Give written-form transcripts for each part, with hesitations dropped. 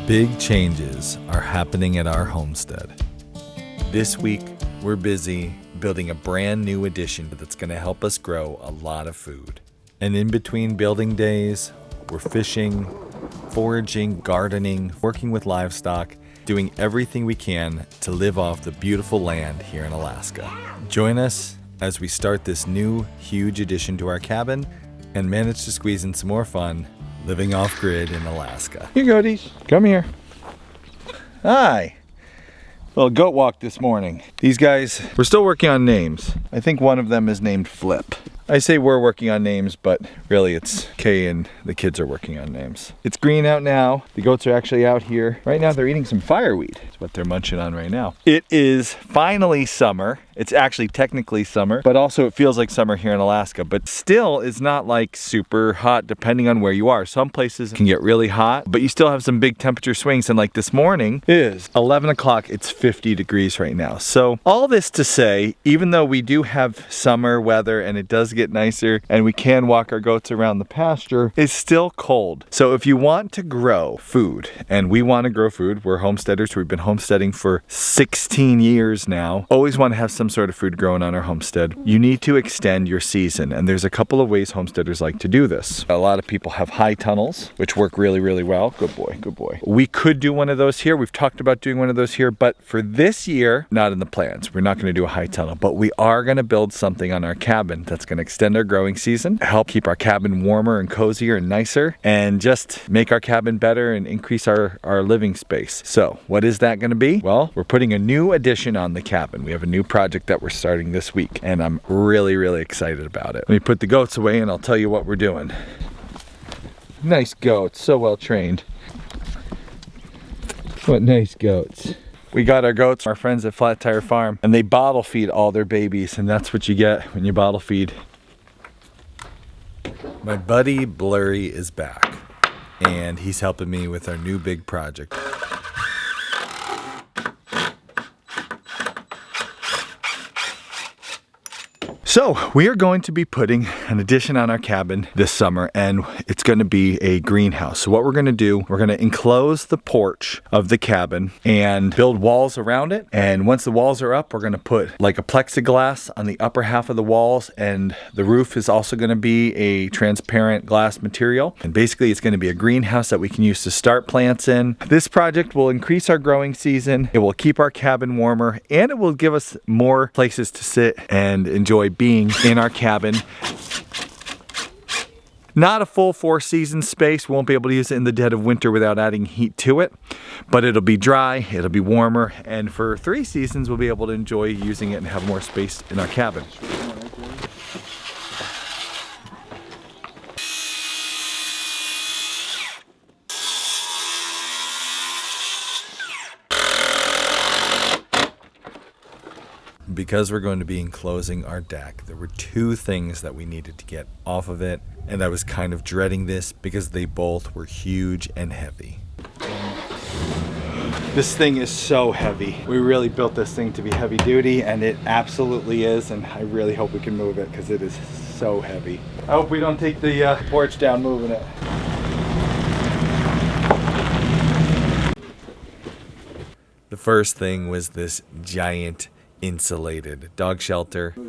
Big changes are happening at our homestead. This week, we're busy building a brand new addition that's going to help us grow a lot of food. And in between building days, we're fishing, foraging, gardening, working with livestock, doing everything we can to live off the beautiful land here in Alaska. Join us as we start this new, huge addition to our cabin and manage to squeeze in some more fun living off-grid in Alaska. Here, goaties. Come here. Hi. Little goat walk this morning. These guys, we're still working on names. I think one of them is named Flip. I say we're working on names, but really it's Kay and the kids are working on names. It's green out now. The goats are actually out here. Right now they're eating some fireweed. That's what they're munching on right now. It is finally summer. It's actually technically summer, but also it feels like summer here in Alaska, but still is not like super hot depending on where you are. Some places can get really hot, but you still have some big temperature swings. And like this morning is 11 o'clock, it's 50 degrees right now. So all this to say, even though we do have summer weather and it does get nicer and we can walk our goats around the pasture, it's still cold. So if you want to grow food, and we want to grow food, we're homesteaders, we've been homesteading for 16 years now, always want to have some sort of food growing on our homestead, you need to extend your season. And there's a couple of ways homesteaders like to do this. A lot of people have high tunnels, which work really, really well. Good boy, good boy. We could do one of those here. We've talked about doing one of those here, but for this year, not in the plans. We're not going to do a high tunnel, but we are going to build something on our cabin that's going to extend our growing season, help keep our cabin warmer and cozier and nicer, and just make our cabin better and increase our living space. So what is that going to be? Well, we're putting a new addition on the cabin. We have a new project that we're starting this week, and I'm really, really excited about it. Let me put the goats away and I'll tell you what we're doing. Nice goats, so well trained. What nice goats. We got our goats, our friends at Flat Tire Farm, and they bottle feed all their babies, and that's what you get when you bottle feed. My buddy Blurry is back, and he's helping me with our new big project. So we are going to be putting an addition on our cabin this summer, and it's going to be a greenhouse. So what we're going to do, we're going to enclose the porch of the cabin and build walls around it. And once the walls are up, we're going to put like a plexiglass on the upper half of the walls, and the roof is also going to be a transparent glass material. And basically it's going to be a greenhouse that we can use to start plants in. This project will increase our growing season. It will keep our cabin warmer, and it will give us more places to sit and enjoy being in our cabin. Not a full 4-season space. We won't be able to use it in the dead of winter without adding heat to it, but it'll be dry, it'll be warmer, and for 3 seasons we'll be able to enjoy using it and have more space in our cabin. Because we're going to be enclosing our deck, there were 2 things that we needed to get off of it, and I was kind of dreading this because they both were huge and heavy. This thing is so heavy. We really built this thing to be heavy duty, and it absolutely is, and I really hope we can move it because it is so heavy. I hope we don't take the porch down moving it. The first thing was this giant insulated dog shelter. Here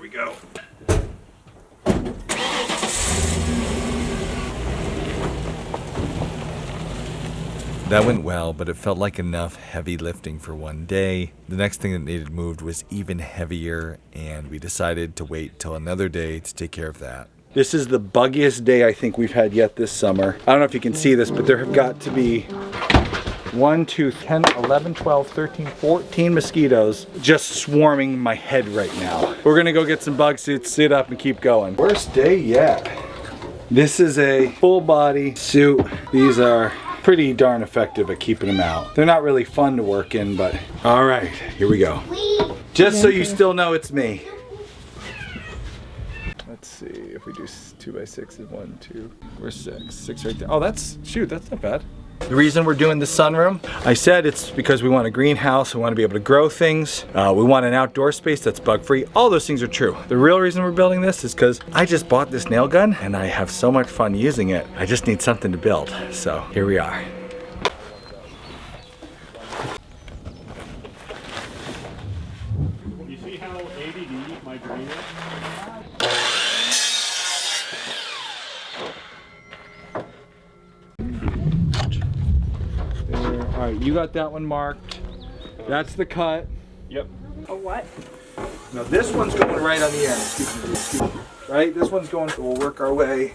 we go. That went well, but it felt like enough heavy lifting for one day. The next thing that needed moved was even heavier, and we decided to wait till another day to take care of that. This is the buggiest day I think we've had yet this summer. I don't know if you can see this, but there have got to be 1, 2, 10, 11, 12, 13, 14 mosquitoes just swarming my head right now. We're gonna go get some bug suits, sit up, and keep going. Worst day yet. This is a full body suit. These are pretty darn effective at keeping them out. They're not really fun to work in, but all right, here we go. Just so you still know it's me. Let's see if we do 2 by 6 is 1, 2. We're 6 right there. Oh, that's, shoot, that's not bad. The reason we're doing the sunroom, I said it's because we want a greenhouse, we want to be able to grow things, we want an outdoor space that's bug-free. All those things are true. The real reason we're building this is because I just bought this nail gun and I have so much fun using it. I just need something to build. So here we are. You see how ADD my brain is? All right, you got that one marked. That's the cut. Yep. A what? Now this one's going right on the end. Excuse me. Right, this one's going. So we'll work our way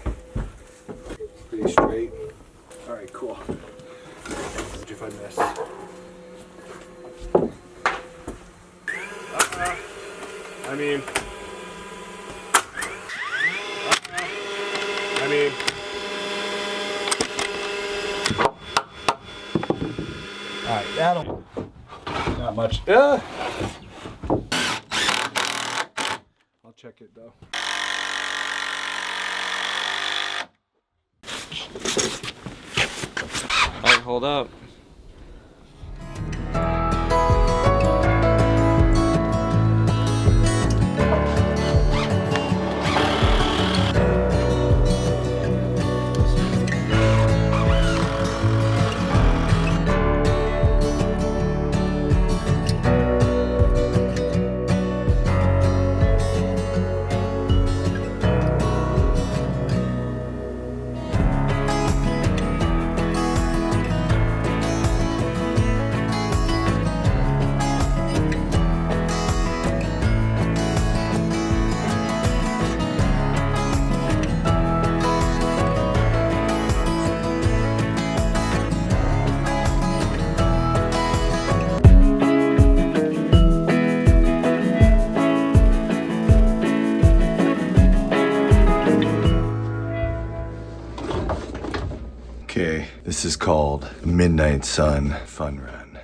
pretty straight. All right, cool. What'd you find this? I mean. All right, that'll. Not much. I'll check it though. All right, hold up. Okay, this is called Midnight Sun Fun Run.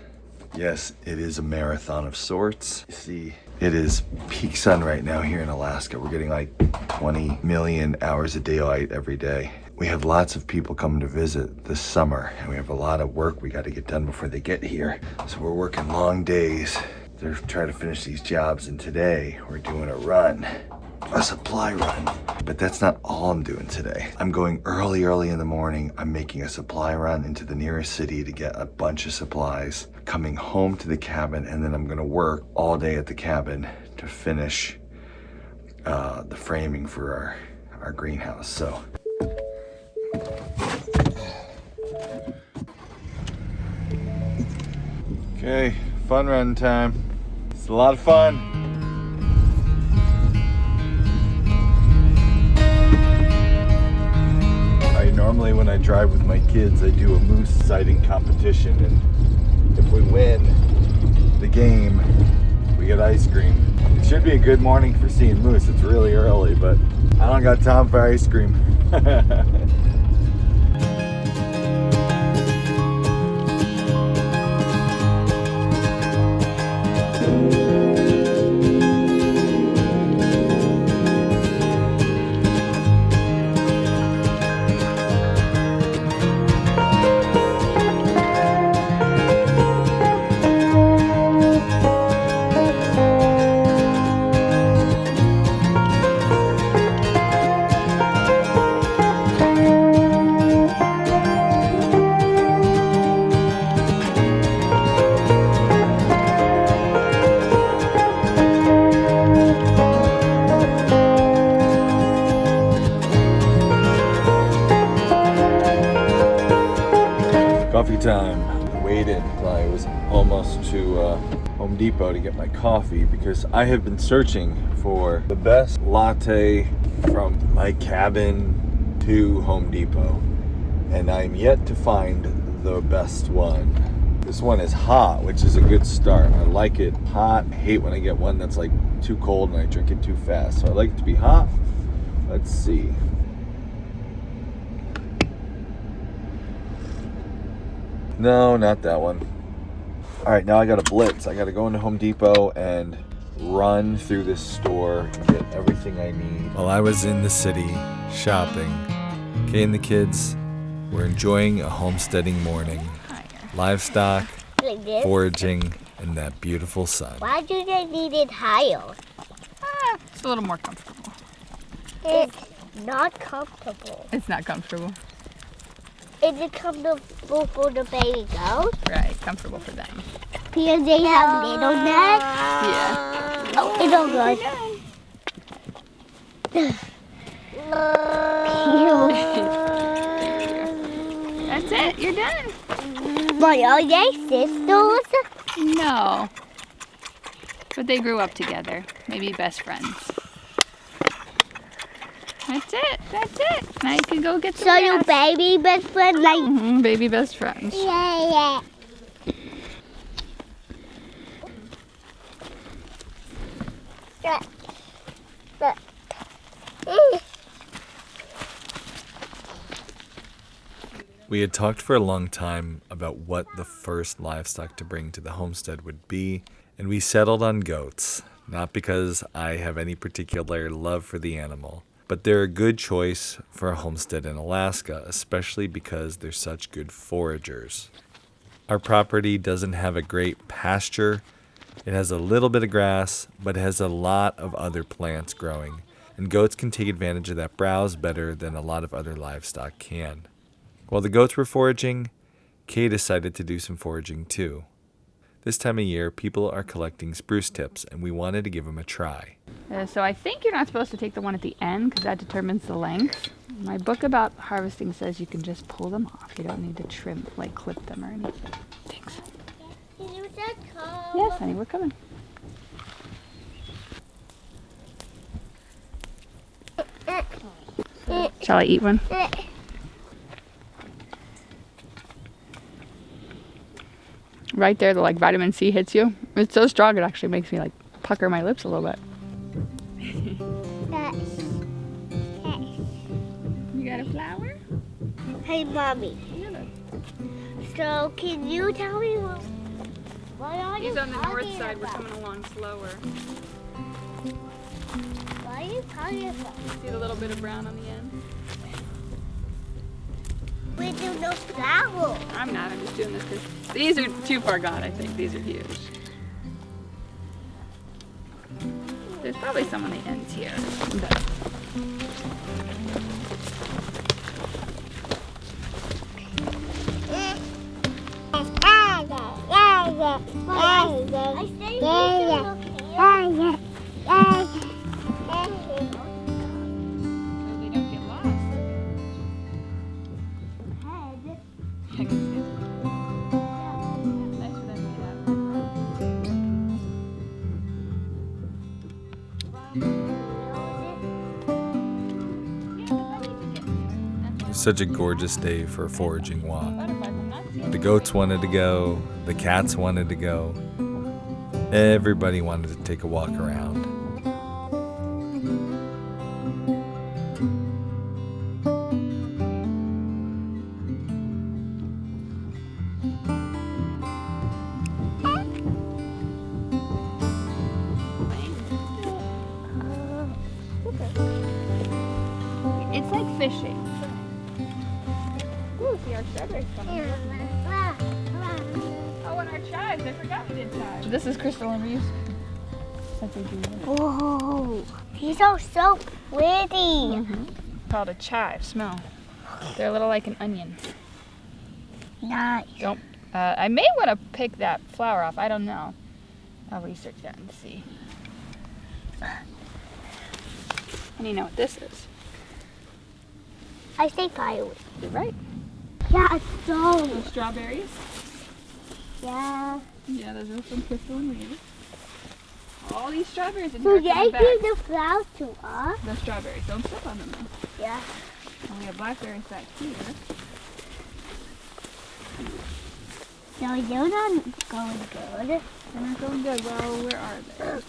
Yes, it is a marathon of sorts. You see, it is peak sun right now here in Alaska. We're getting like 20 million hours of daylight every day. We have lots of people coming to visit this summer, and we have a lot of work we got to get done before they get here. So we're working long days to try to finish these jobs, and today we're doing a run. A supply run. But that's not all I'm doing today. I'm going early in the morning. I'm making a supply run into the nearest city to get a bunch of supplies, coming home to the cabin, and then I'm gonna work all day at the cabin to finish the framing for our greenhouse. So okay, fun run time. It's a lot of fun. Normally when I drive with my kids, I do a moose sighting competition, and if we win the game, we get ice cream. It should be a good morning for seeing moose. It's really early, but I don't got time for ice cream. Coffee time. Waited till I was almost to Home Depot to get my coffee because I have been searching for the best latte from my cabin to Home Depot, and I'm yet to find the best one. This one is hot, which is a good start. I like it hot. I hate when I get one that's like too cold and I drink it too fast. So I like it to be hot. Let's see. No, not that one. All right, now I got a blitz. I got to go into Home Depot and run through this store and get everything I need. While I was in the city shopping, Kay and the kids We're enjoying a homesteading morning. Livestock, Like this? foraging, and that beautiful sun. Why do they need it higher? It's a little more comfortable. It's not comfortable. It's not comfortable. Is it comfortable for the baby goat? Right, comfortable for them. Because they have little necks? Yeah. Oh, it's all good. That's it, you're done. But are they sisters? No. But they grew up together. Maybe best friends. That's it. That's it. Now you can go get some So your rest. baby best friend, like, Baby best friends. yeah. We had talked for a long time about what the first livestock to bring to the homestead would be, and we settled on goats. Not because I have any particular love for the animal, but they're a good choice for a homestead in Alaska, especially because they're such good foragers. Our property doesn't have a great pasture. It has a little bit of grass, but it has a lot of other plants growing, and goats can take advantage of that browse better than a lot of other livestock can. While the goats were foraging, Kay decided to do some foraging too. This time of year, people are collecting spruce tips, and we wanted to give them a try. So I think you're not supposed to take the one at the end because that determines the length. My book about harvesting says you can just pull them off. You don't need to trim, like clip them or anything. Thanks. Yes, honey, we're coming. Shall I eat one? Right there, the like vitamin C hits you. It's so strong it actually makes me like pucker my lips a little bit. You got a flower? Hey, Mommy. So, can you tell me what are you He's on the north talking side. We're about? coming along slower. What are you talking about? See the little bit of brown on the end? We do no flower. I'm not. I'm just doing this because these are too far gone, I think. These are huge. There's probably some on the ends here. But they don't get lost. Nice for them to get out. It was such a gorgeous day for a foraging walk. The goats wanted to go, the cats wanted to go. Everybody wanted to take a walk around. It's like fishing. Ooh, see our strawberries coming. Oh, and our chives. I forgot we did chives. This is Crystal and Reeves. That's what they do. Whoa, these are so pretty. Called a chive. Smell. They're a little like an onion. Nice. Don't. I may want to pick that flower off. I don't know. I'll research that and see. And you know what this is? I say firewood. You're right. Yeah, so. Those strawberries. Yeah. Yeah, those are from Crystal and Reeves. All these strawberries in So here. they give the flowers to us? The strawberries. Don't step on them though. Yeah. And we have blackberries back here. No, you're not going good. They're not going good. Well, where are they?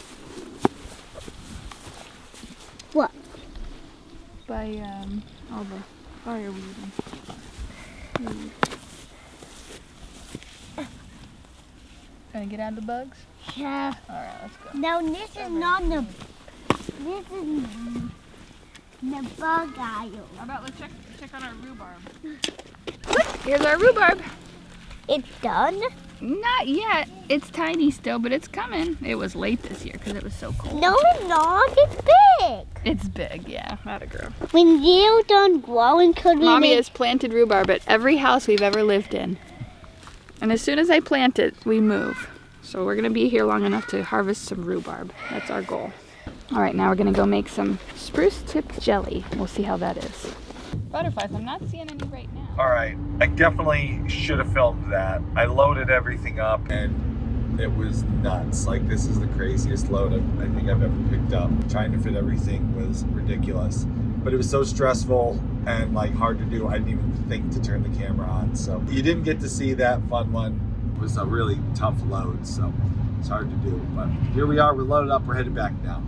What? By all the fireweed. And Trying to get out of the bugs? Yeah. Alright, let's go. No, this is not the. This is the bug aisle. How about let's check on our rhubarb. Here's our rhubarb. It's done? Not yet. It's tiny still, but it's coming. It was late this year because it was so cold. No, it's not. It's big. It's big, yeah. That'll grow. When you're done growing, could we Mommy make... has planted rhubarb at every house we've ever lived in. And as soon as I plant it, we move. So we're gonna be here long enough to harvest some rhubarb. That's our goal. All right, now we're gonna go make some spruce tip jelly. We'll see how that is. Butterflies, I'm not seeing any right now. All right, I definitely should have filmed that. I loaded everything up and it was nuts. Like, this is the craziest load I think I've ever picked up. Trying to fit everything was ridiculous. But it was so stressful and like hard to do, I didn't even think to turn the camera on. So you didn't get to see that fun one. It was a really tough load, so it's hard to do. But here we are, we're loaded up, we're headed back now.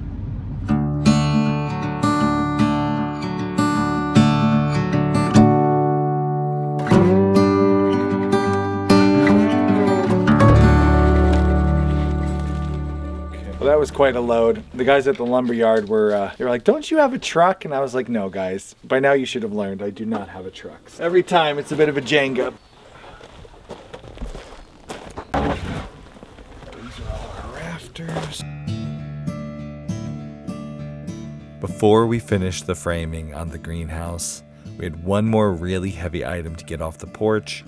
Well, that was quite a load. The guys at the lumberyard were, they were like, don't you have a truck? And I was like, no, guys. By now you should have learned I do not have a truck. So every time it's a bit of a Jenga. These are all our rafters. Before we finished the framing on the greenhouse, we had one more really heavy item to get off the porch.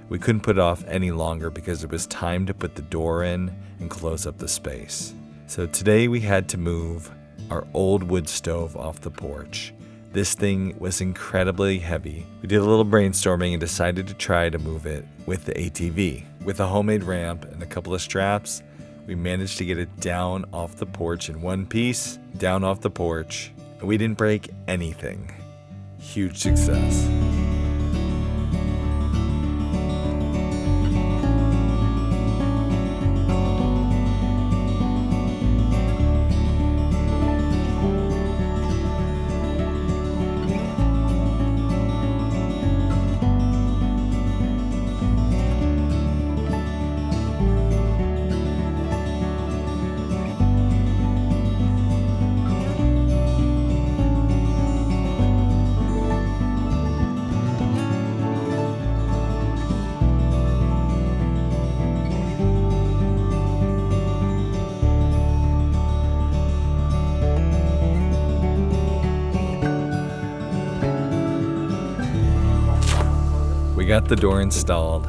We couldn't put it off any longer because it was time to put the door in and close up the space. So today we had to move our old wood stove off the porch. This thing was incredibly heavy. We did a little brainstorming and decided to try to move it with the ATV. With a homemade ramp and a couple of straps, we managed to get it down off the porch in one piece, down off the porch, and we didn't break anything. Huge success. We got the door installed.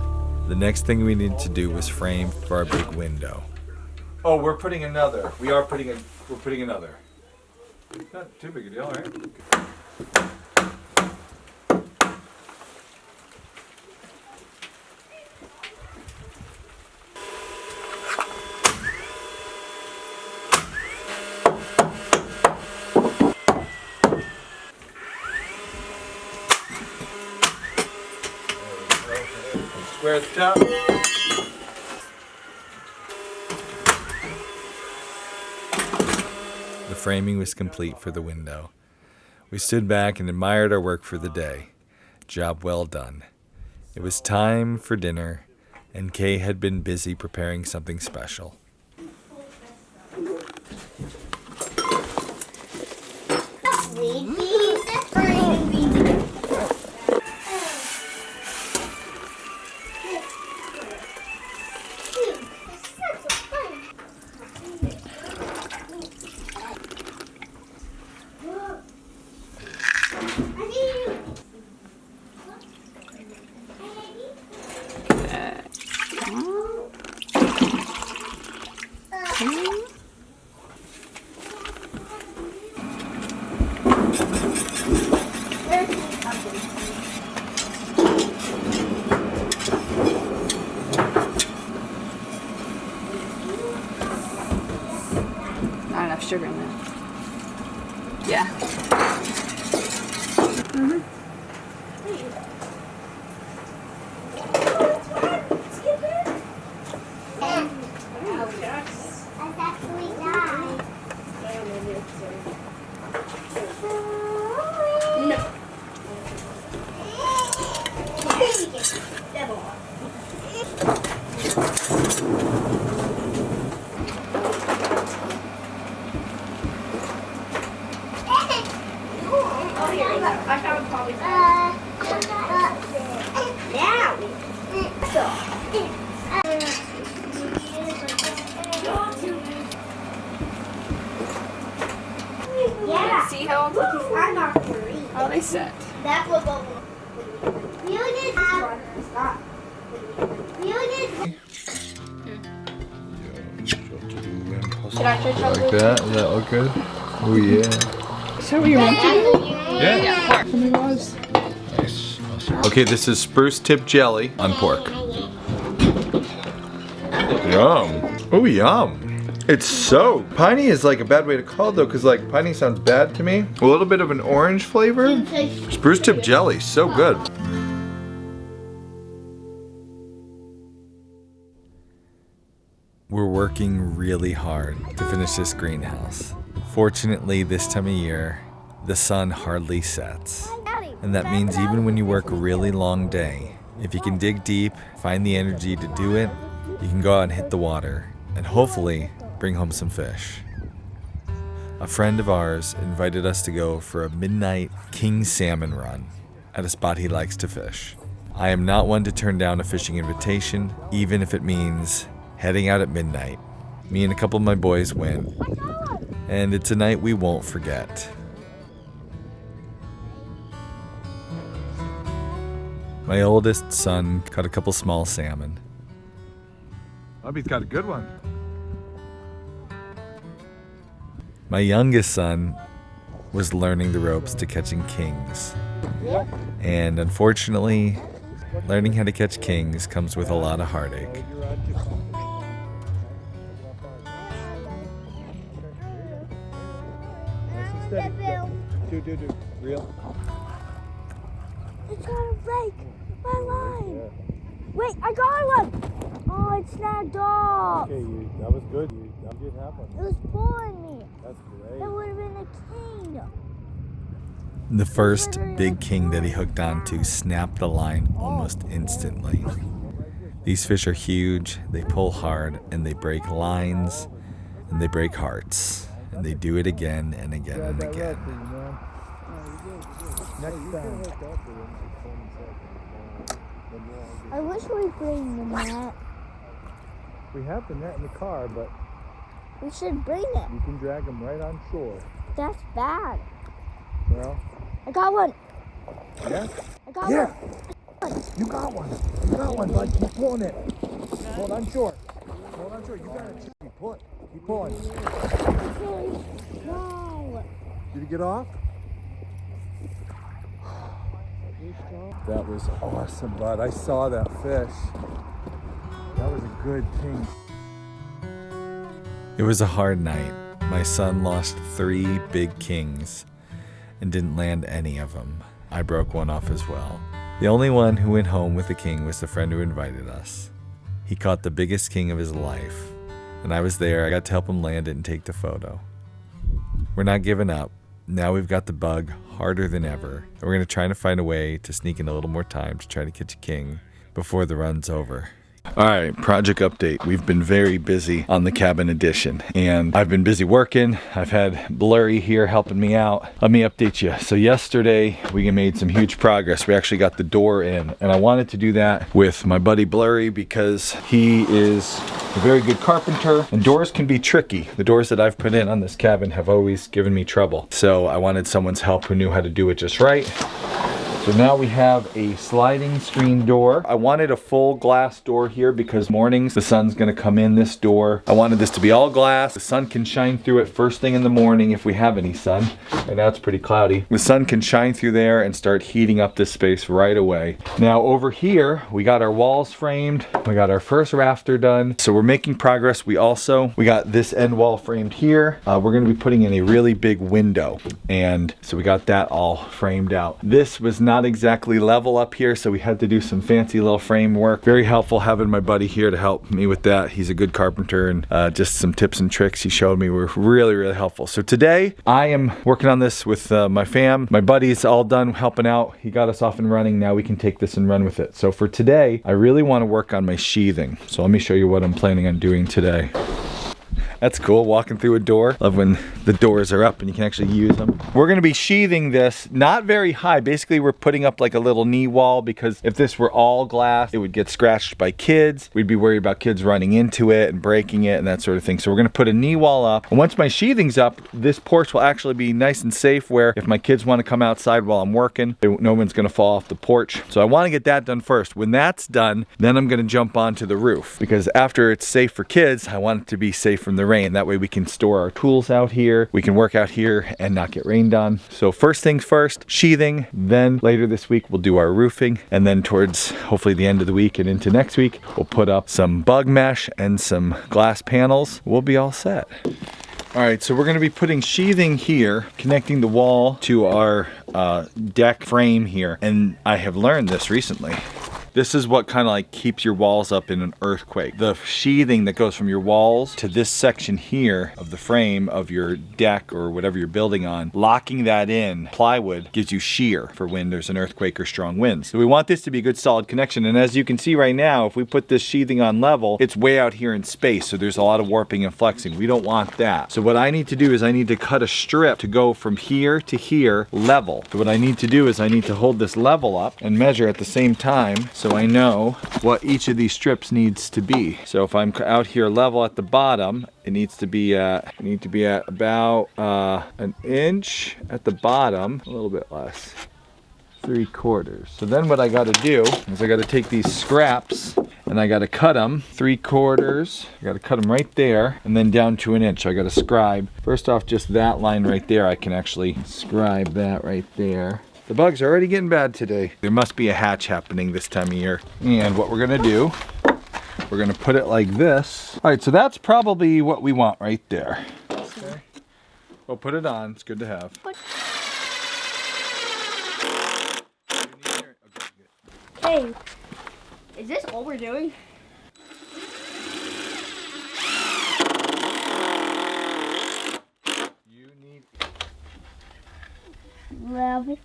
The next thing we needed to do was frame for our big window. Oh, we're putting another. We're putting another. Not too big a deal, right? Square at the top. The framing was complete for the window. We stood back and admired our work for the day. Job well done. It was time for dinner, and Kay had been busy preparing something special. Not enough sugar in there. Yeah. Yeah. my set. That's what you did. Should I try Like that? Does that look good? Oh yeah. So you want to? Yeah. Oh my gosh. Nice. Okay, this is spruce tip jelly on pork. Yum. Oh, yum. It's so piney is like a bad way to call it though, because like piney sounds bad to me. A little bit of an orange flavor. Spruce tip jelly, so good. We're working really hard to finish this greenhouse. Fortunately, this time of year, the sun hardly sets. And that means even when you work a really long day, if you can dig deep, find the energy to do it, you can go out and hit the water and hopefully bring home some fish. A friend of ours invited us to go for a midnight king salmon run at a spot he likes to fish. I am not one to turn down a fishing invitation, even if it means heading out at midnight. Me and a couple of my boys went, and it's a night we won't forget. My oldest son caught a couple small salmon. Bobby's got a good one. My youngest son was learning the ropes to catching kings. And unfortunately, learning how to catch kings comes with a lot of heartache. Do. Real. It's gonna break my line. Wait, I got one. Oh, it snagged off. Okay, that was good. You did have one. It was pulling me. That's great. That would have been a king. The first big king that he hooked onto snapped the line almost instantly. These fish are huge, they pull hard, and they break lines, and they break hearts. And they do it again and again and again. I wish we bring the net. We have the net in the car, but We should bring it. you can drag them right on shore. That's bad. Well, I got one. yeah? I got Yeah. one. You got one. You got one, bud. Keep pulling it. Hold on shore. Hold on shore. You got it. Keep pulling. Keep pulling. No. Did he get off? That was awesome, bud. I saw that fish. That was a good king. It was a hard night. My son lost 3 big kings and didn't land any of them. I broke one off as well. The only one who went home with the king was the friend who invited us. He caught the biggest king of his life, and I was there. I got to help him land it and take the photo. We're not giving up. Now we've got the bug harder than ever, and we're going to try to find a way to sneak in a little more time to try to catch a king before the run's over. All right, project update. We've been very busy on the cabin addition, and I've been busy working. I've had Blurry here helping me out. Let me update you. So yesterday we made some huge progress. We actually got the door in, and I wanted to do that with my buddy Blurry because he is a very good carpenter, and doors can be tricky. The doors that I've put in on this cabin have always given me trouble. So I wanted someone's help who knew how to do it just right. So now we have a sliding screen door. I wanted a full glass door here because mornings the sun's gonna come in this door. I wanted this to be all glass. The sun can shine through it first thing in the morning if we have any sun. Right now it's pretty cloudy. The sun can shine through there and start heating up this space right away. Now over here, we got our walls framed. We got our first rafter done. So we're making progress. We got this end wall framed here. We're gonna be putting in a really big window. And so we got that all framed out. This was not exactly level up here, so we had to do some fancy little framework. Very helpful having my buddy here to help me with that. He's a good carpenter, and just some tips and tricks he showed me were really, really helpful. So today I am working on this with my fam. My buddy's all done helping out. He got us off and running. Now we can take this and run with it. So for today, I really want to work on my sheathing. So let me show you what I'm planning on doing today. That's cool, walking through a door. Love when the doors are up and you can actually use them. We're gonna be sheathing this, not very high. Basically, we're putting up like a little knee wall because if this were all glass, it would get scratched by kids. We'd be worried about kids running into it and breaking it and that sort of thing. So we're gonna put a knee wall up. And once my sheathing's up, this porch will actually be nice and safe where if my kids wanna come outside while I'm working, no one's gonna fall off the porch. So I wanna get that done first. When that's done, then I'm gonna jump onto the roof because after it's safe for kids, I want it to be safe from the rain. That way we can store our tools out here, we can work out here and not get rained on. So first things first, sheathing, then later this week we'll do our roofing, and then towards hopefully the end of the week and into next week, we'll put up some bug mesh and some glass panels. We'll be all set. All right, so we're gonna be putting sheathing here, connecting the wall to our deck frame here. And I have learned this recently. This is what kind of like keeps your walls up in an earthquake. The sheathing that goes from your walls to this section here of the frame of your deck or whatever you're building on, locking that in plywood gives you shear for when there's an earthquake or strong winds. So we want this to be a good solid connection. And as you can see right now, if we put this sheathing on level, it's way out here in space. So there's a lot of warping and flexing. We don't want that. So what I need to do is I need to cut a strip to go from here to here level. So what I need to do is I need to hold this level up and measure at the same time. So I know what each of these strips needs to be. So if I'm out here level at the bottom, it needs to be at about an inch at the bottom, a little bit less, 3/4. So then what I got to do is I got to take these scraps and I got to cut them 3/4. I got to cut them right there and then down to an inch. So I got to scribe. First off, just that line right there, I can actually scribe that right there. The bugs are already getting bad today. There must be a hatch happening this time of year. And what we're gonna do, we're gonna put it like this. All right, so that's probably what we want right there. Okay. We'll put it on, it's good to have. Hey, is this all we're doing? You need... Well,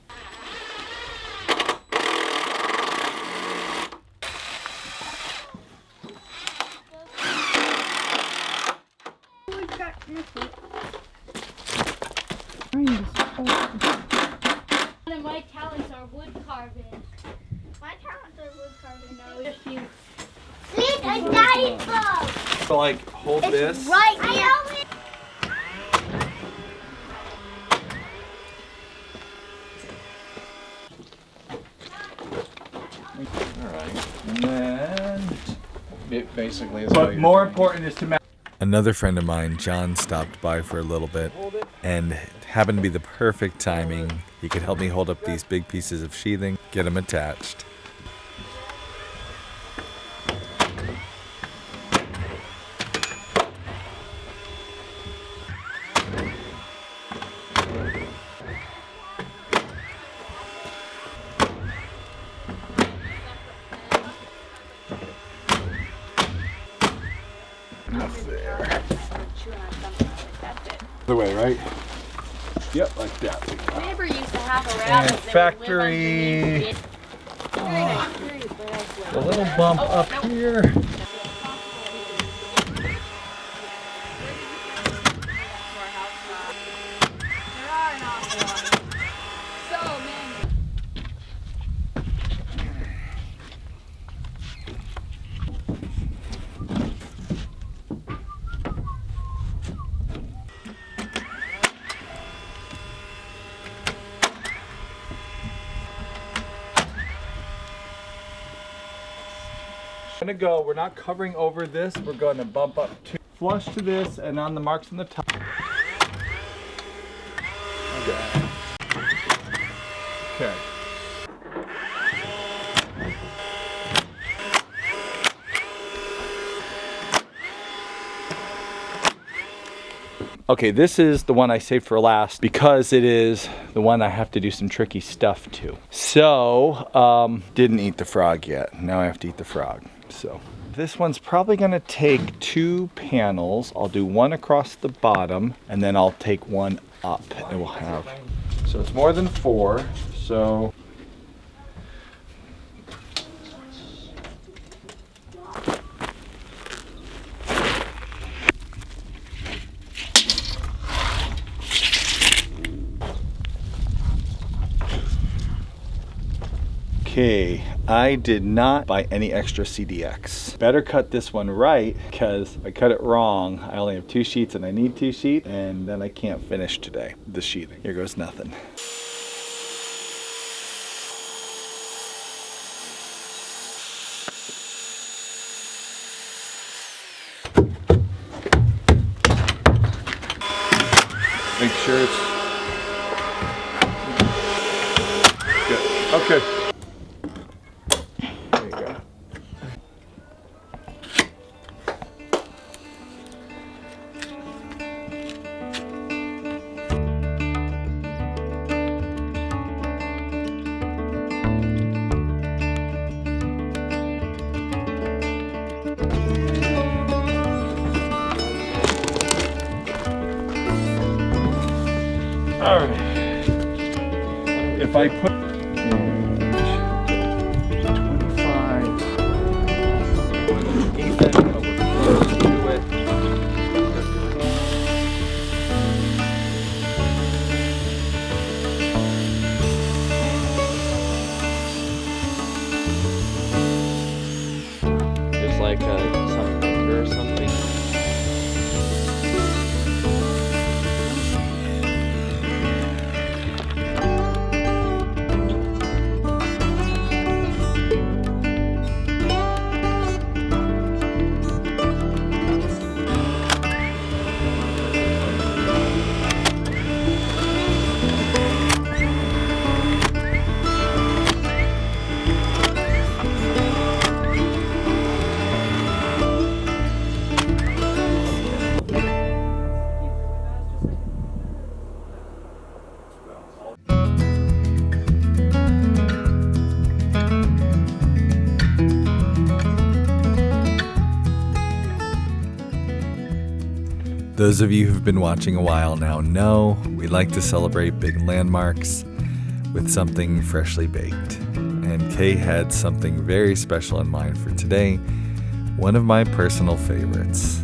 one of my talents are wood carving. My talents are wood carving. No, just you. Need a knife. So like, hold this. Right here. Alright, and then... It basically is. But more important is to match. Another friend of mine, John, stopped by for a little bit, and it happened to be the perfect timing. He could help me hold up these big pieces of sheathing, get them attached. The way, right? Yep, like that. We never used to have a rabbit. And factory. A little bump up here. Gonna go, we're not covering over this, we're gonna bump up to flush to this and on the marks on the top. Okay. Okay. Okay, this is the one I saved for last because it is the one I have to do some tricky stuff to. So, didn't eat the frog yet. Now I have to eat the frog. So, this one's probably gonna take 2 panels. I'll do one across the bottom and then I'll take one up and we'll have, so it's more than 4. So, Okay, I did not buy any extra CDX. Better cut this one right, because if I cut it wrong, I only have 2 sheets and I need 2 sheets, and then I can't finish today, the sheathing. Here goes nothing. Make sure it's good. Okay. There you go. All right. If I put 25, even though we're close to it. There's like some anchor or something. Those of you who've been watching a while now know we like to celebrate big landmarks with something freshly baked. And Kay had something very special in mind for today, one of my personal favorites.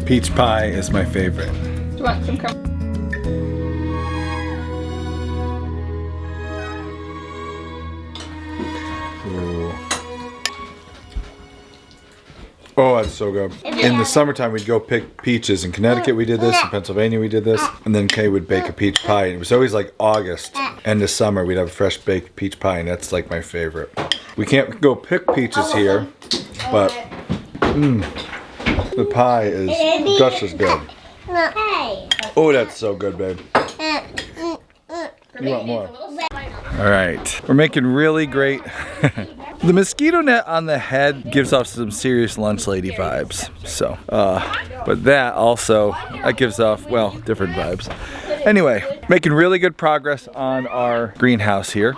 Peach pie is my favorite. Do you want some crumb? Ooh. Oh, that's so good. In the summertime, we'd go pick peaches. In Connecticut, we did this. In Pennsylvania, we did this. And then Kay would bake a peach pie. And it was always like August, end of summer, we'd have a fresh baked peach pie, and that's like my favorite. We can't go pick peaches here, but the pie is just as good. Oh, that's so good, babe. You want more? All right, we're making really great. The mosquito net on the head gives off some serious lunch lady vibes. So, but that also, that gives off, well, different vibes. Anyway, making really good progress on our greenhouse here.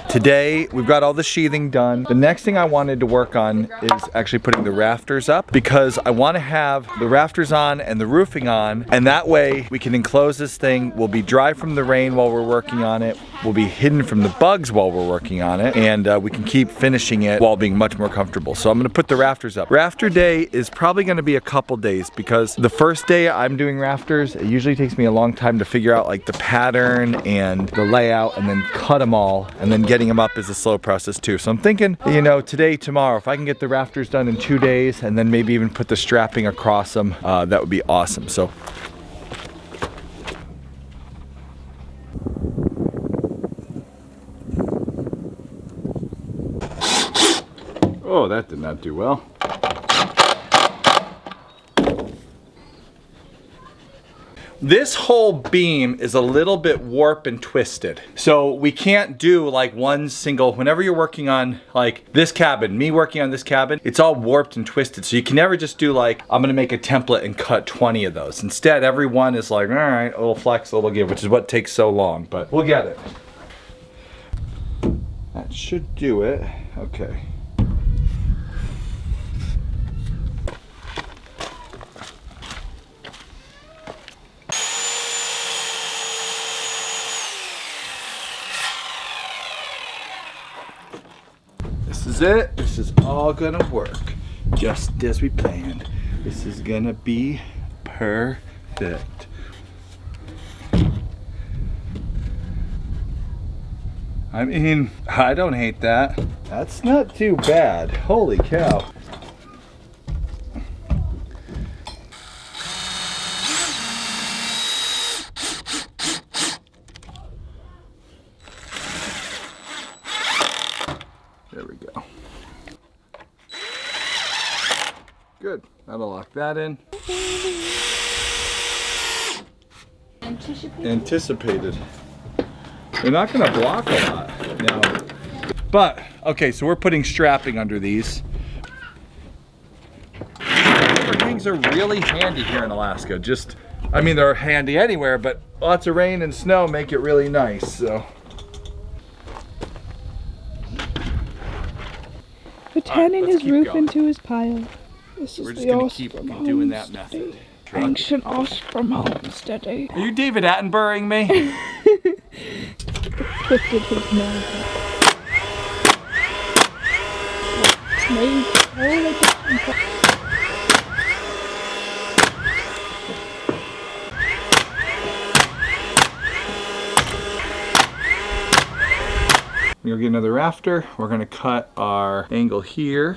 Today, we've got all the sheathing done. The next thing I wanted to work on is actually putting the rafters up, because I want to have the rafters on and the roofing on, and that way we can enclose this thing. We'll be dry from the rain while we're working on it. We'll be hidden from the bugs while we're working on it, and we can keep finishing it while being much more comfortable. So I'm gonna put the rafters up. Rafter day is probably gonna be a couple days, because the first day I'm doing rafters, it usually takes me a long time to figure out like the pattern and the layout, and then cut them all, and then getting them up is a slow process too. So I'm thinking, you know, today, tomorrow, if I can get the rafters done in 2 days, and then maybe even put the strapping across them, that would be awesome. So. Oh, that did not do well. This whole beam is a little bit warped and twisted. So we can't do like one single, whenever you're working on like this cabin, me working on this cabin, it's all warped and twisted. So you can never just do like, I'm gonna make a template and cut 20 of those. Instead, every one is like, all right, a little flex, a little give, which is what takes so long, but we'll get it. That should do it. Okay. This is it. This is all gonna work just as we planned. This is gonna be perfect. I mean, I don't hate that. That's not too bad. Holy cow. There we go. Good. That'll lock that in. Anticipated. They're not going to block a lot now. But, okay, so we're putting strapping under these. Things are really handy here in Alaska. Just, I mean, they're handy anywhere, but lots of rain and snow make it really nice, so. Turning let's his keep roof going. into his pile. This We're is just the going os to keep from doing that Homesteady. method. Ancient os from Homesteady. Are you David Attenboroughing me? Twisted his nose. We'll get another rafter. We're gonna cut our angle here.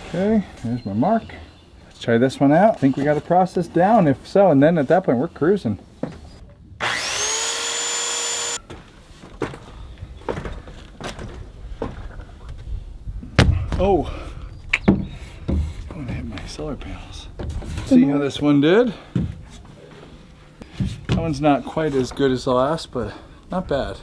Okay, there's my mark. Let's try this one out. I think we got the process down, if so, and then at that point we're cruising. Oh, I'm gonna hit my solar panels. See how this one did? That one's not quite as good as the last, but not bad.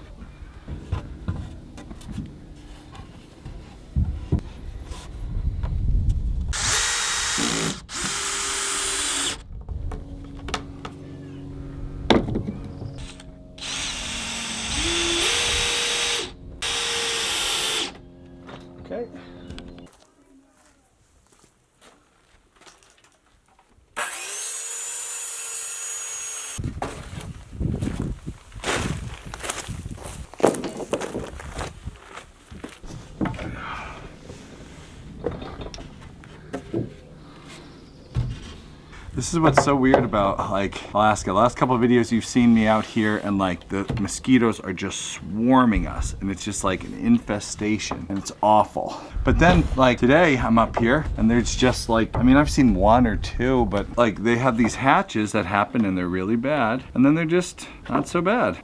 Okay. This is what's so weird about like Alaska. Last couple of videos you've seen me out here and like the mosquitoes are just swarming us and it's just like an infestation and it's awful. But then like today I'm up here and there's just like, I mean I've seen one or two, but like they have these hatches that happen and they're really bad and then they're just not so bad.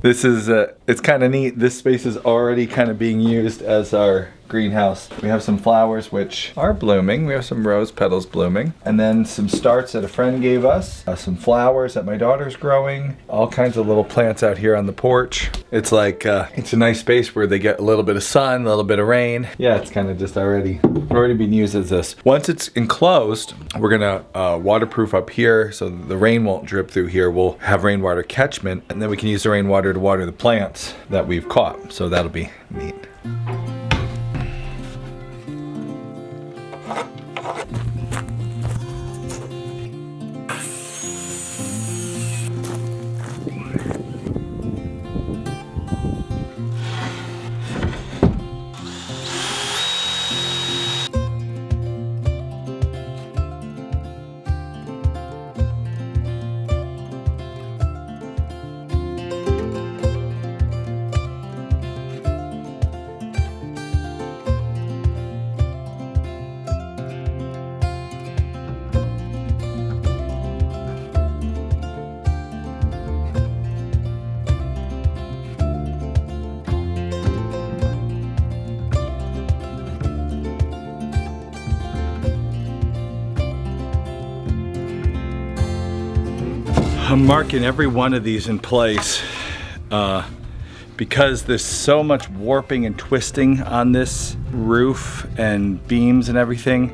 This is, it's kind of neat. This space is already kind of being used as our greenhouse. We have some flowers which are blooming. We have some rose petals blooming. And then some starts that a friend gave us. Some flowers that my daughter's growing. All kinds of little plants out here on the porch. It's like, it's a nice space where they get a little bit of sun, a little bit of rain. Yeah, it's kind of just already being used as this. Once it's enclosed, we're gonna waterproof up here so the rain won't drip through here. We'll have rainwater catchment and then we can use the rainwater to water the plants that we've caught. So that'll be neat. I'm marking every one of these in place because there's so much warping and twisting on this roof and beams and everything.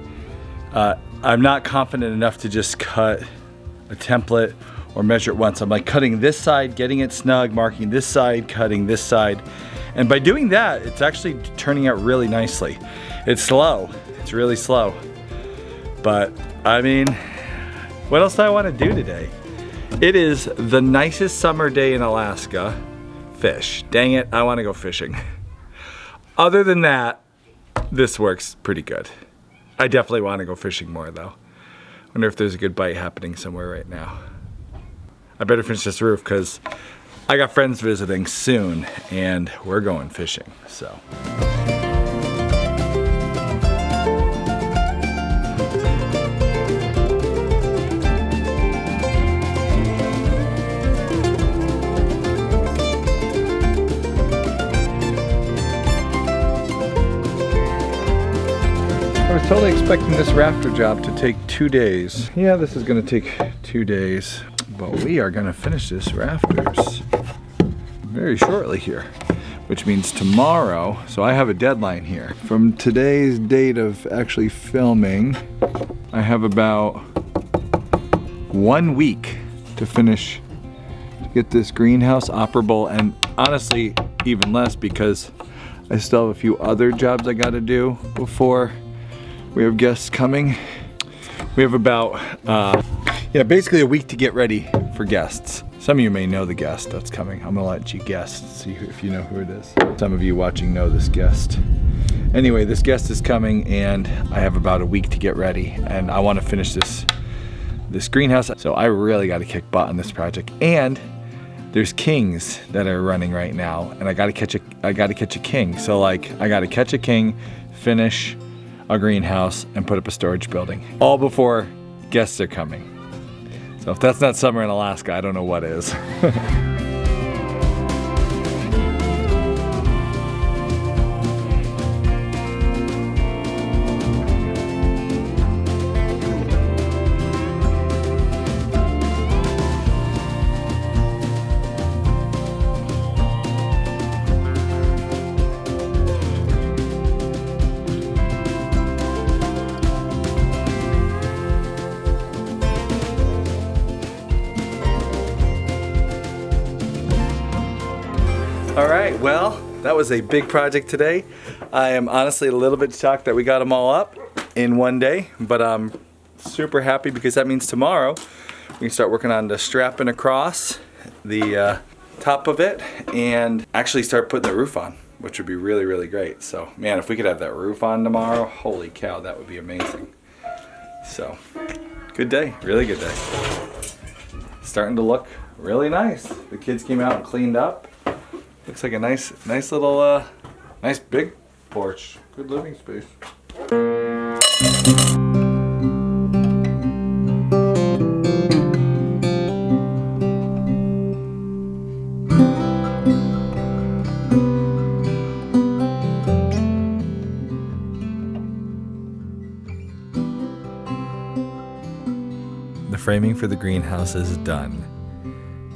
I'm not confident enough to just cut a template or measure it once. I'm like cutting this side, getting it snug, marking this side, cutting this side. And by doing that, it's actually turning out really nicely. It's slow, it's really slow. But I mean, what else do I want to do today? It is the nicest summer day in Alaska. Fish. Dang it, I want to go fishing. Other than that, this works pretty good. I definitely want to go fishing more though. Wonder if there's a good bite happening somewhere right now. I better finish this roof because I got friends visiting soon and we're going fishing, so. I was totally expecting this rafter job to take 2 days. Yeah, this is gonna take 2 days, but we are gonna finish this rafters very shortly here, which means tomorrow, so I have a deadline here. From today's date of actually filming, I have about 1 week to finish, to get this greenhouse operable, and honestly, even less because I still have a few other jobs I gotta do before we have guests coming. We have about, basically a week to get ready for guests. Some of you may know the guest that's coming. I'm gonna let you guess, see if you know who it is. Some of you watching know this guest. Anyway, this guest is coming and I have about a week to get ready and I wanna finish this greenhouse. So I really gotta kick butt on this project. And there's kings that are running right now and I gotta catch a king. So like, I gotta catch a king, finish a greenhouse, and put up a storage building. All before guests are coming. So if that's not summer in Alaska, I don't know what is. All right, well, that was a big project today. I am honestly a little bit shocked that we got them all up in 1 day, but I'm Super happy because that means tomorrow we can start working on the strapping across the top of it and actually start putting the roof on, which would be really, really great. So, man, if we could have that roof on tomorrow, holy cow, that would be amazing. So, good day, really good day. Starting to look really nice. The kids came out and cleaned up. Looks like a nice little, nice big porch. Good living space. The framing for the greenhouse is done.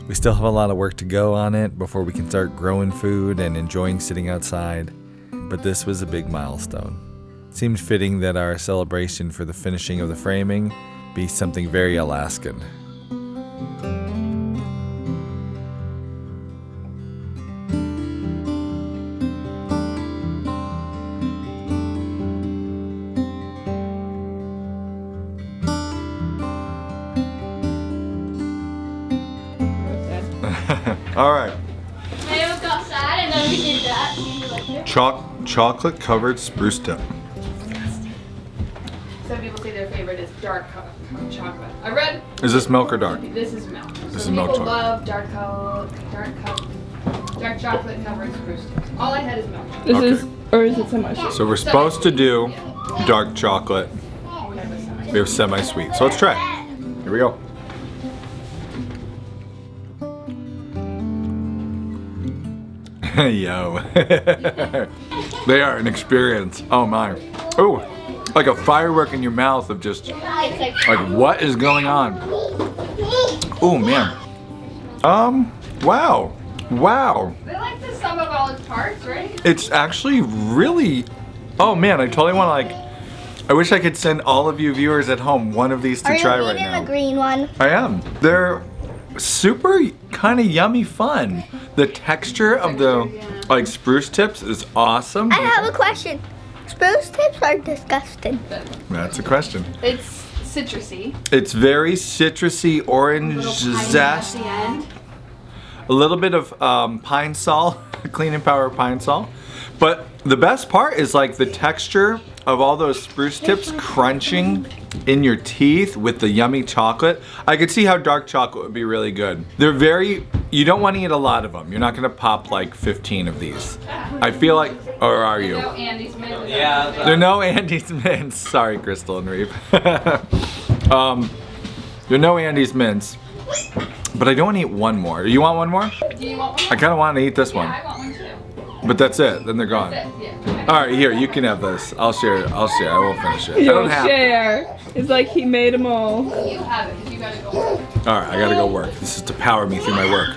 We still have a lot of work to go on it before we can start growing food and enjoying sitting outside, but this was a big milestone. It seemed fitting that our celebration for the finishing of the framing be something very Alaskan. All right. I looked outside and then we did that. You like it? Chocolate covered spruce tip. Some people say their favorite is dark chocolate. I read. Is this milk or dark? This is milk. This Some is milk people chocolate. love dark chocolate covered spruce tips. All I had is milk. This is, or is it semi-sweet? So we're supposed to do dark chocolate. We have semi-sweet. So let's try it. Here we go. Yo. They are an experience. Oh my. Oh, like a firework in your mouth of just like what is going on? Oh man. Wow. Wow. They like the sum of all its parts, right? It's actually really, oh man, I totally want to I wish I could send all of you viewers at home one of these to try right now. Are you eating the green one? I am. They're super kind of yummy fun. The texture of the like spruce tips is awesome. I have a question. Spruce tips are disgusting. That's a question. It's citrusy. It's very citrusy, orange zest. At the end. A little bit of pine sol, clean and power pine sol. But the best part is like the texture of all those spruce tips crunching in your teeth with the yummy chocolate. I could see how dark chocolate would be really good. They're very, you don't want to eat a lot of them. You're not gonna pop like 15 of these. I feel like, or are you? No Andy's mint. Yeah. There are no Andy's mints. Sorry, Crystal and Reeve. There are no Andy's mints. But I don't want to eat one more. Do you want one more? Do you want one? I kind of want to eat this one. I want one too. But that's it. Then they're gone. That's it, yeah. All right, here, you can have this. I'll share it. I'll share. I will finish it. I don't have to. Share. It's like he made them all. You have it, 'cause you gotta go. All right, I gotta go work. This is to power me through my work.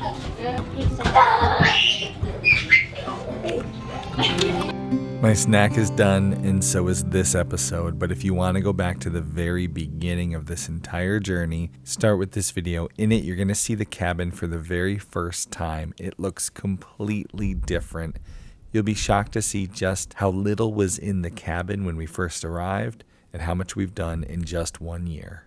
My snack is done, and so is this episode, but if you want to go back to the very beginning of this entire journey, start with this video. In it, you're going to see the cabin for the very first time. It looks completely different. You'll be shocked to see just how little was in the cabin when we first arrived and how much we've done in just 1 year.